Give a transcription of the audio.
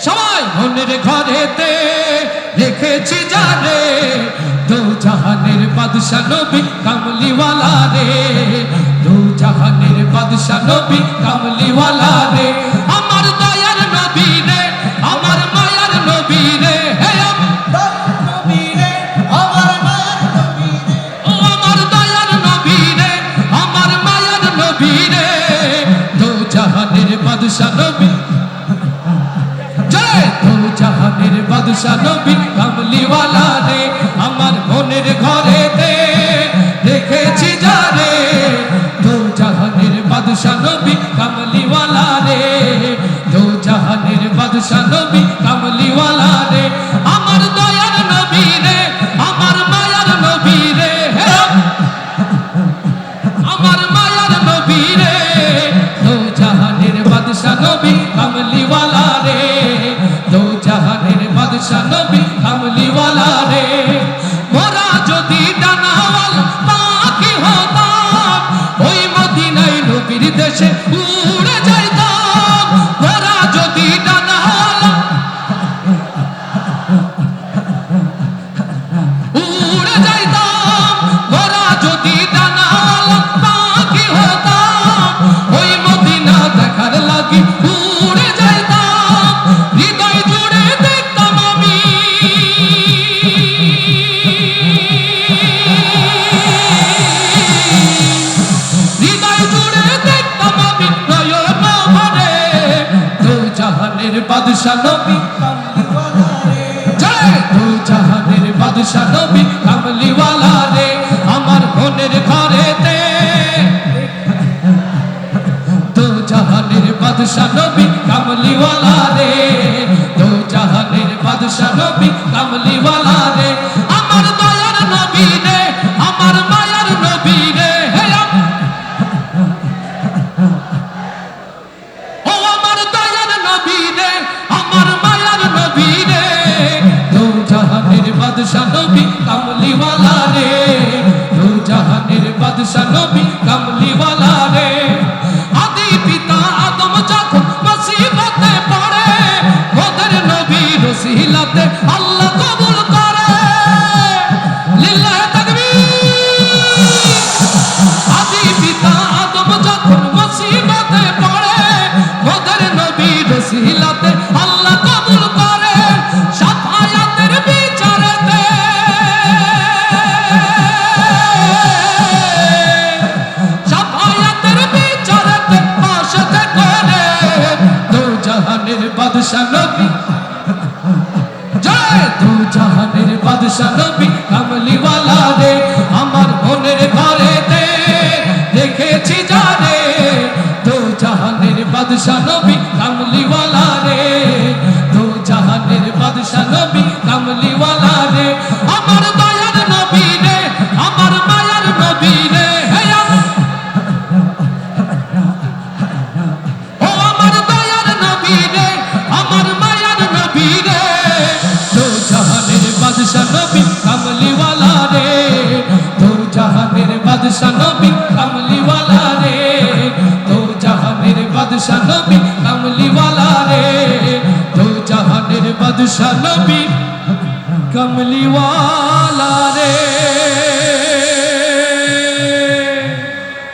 সবাই মনের ঘরেতে রেখেছি জানে দু জাহানের বাদশা নবী কামলিওয়ালা রে দু জাহানের বাদশা নবী কামলিওয়ালা রে আমার দয়ার নবী রে আমার মায়ার নবী রে হে নবী রে আমার মায়ার নবী রে ও আমার দয়ার নবী রে আমার মায়ার নবী রে দু জাহানের বাদশা নবী জাহানের বাদশা নবী কামলিওয়ালা রে আমার মনের ঘরেতে রেখেছি জানে দু জাহানের বাদশা নবী কামলিওয়ালা রে দু জাহানের বাদশা নবী কামলিওয়ালা রে আমার দয়ার নবী রে আমার মায়ার নবী রে আমার মায়ার নবী রে দু জাহানের বাদশা নবী কামলিওয়ালা রে জাহানের বাদশা নবী কামলিওয়ালা রে মোরা যদি ডানাওয়াল পাখি হতাম ওই মদিনায় নবীর দেশে উড়ে যাইতাম মোরা যদি ডানাওয়াল উড়ে যাইতাম মোরা যদি ডানাওয়াল পাখি হতাম ওই মদিনা দেখার লাগি উড়ে যাইতাম হৃদয় বাদশা নবী জয় দু জাহানের বাদশা নবী কামলিওয়ালা রে আমার মনের ঘরেতে দু জাহানের বাদশা নবী কামলিওয়ালা রে দু জাহানের বাদশা নবী কামলিওয়ালা রে আমার দয়ার নবী রে আমার মায়ার নবী রে ও আমার দয়ার নবী রে আমার মায়ার নবী রে দু জাহানের বাদশা নবী কামলিওয়ালা রে দু জাহানের বাদশা নবী কামলিওয়ালা রে আদি পিতা আদম যখন মুসিবতে পড়ে ওদের নবীর ওসিলাতে আল্লাহ কবুল করে লিল্লাহি তাকবীর আদি পিতা আদম যখন মুসিবতে পড়ে ওদের নবীর ওসিলাতে আল্লাহ কবুল করে শাফায়াতের বিচারেতে শাফায়াতের বিচারেতে পাশে করে দু জাহানের বাদশা নবী জয় দু জাহানের বাদশা নবী কামলিওয়ালা রে আমার মনের ঘরেতে রেখেছি জানে দু জাহানের বাদশা নবী কামলিওয়ালা রে দু জাহানের বাদশা নবী কামলিওয়ালা রে আমার দয়ার নবী রে আমার মায়ার নবী রে ও আমার দয়ার নবী রে আমার মায়ার নবী রে দু জাহানের বাদশা নবী কামলিওয়ালা রে দু জাহানের বাদশা নবী কামলিওয়ালা রে দু জাহানের বাদশা নবী কামলিওয়ালা রে দু জাহানের বাদশা নবী কামলিওয়ালা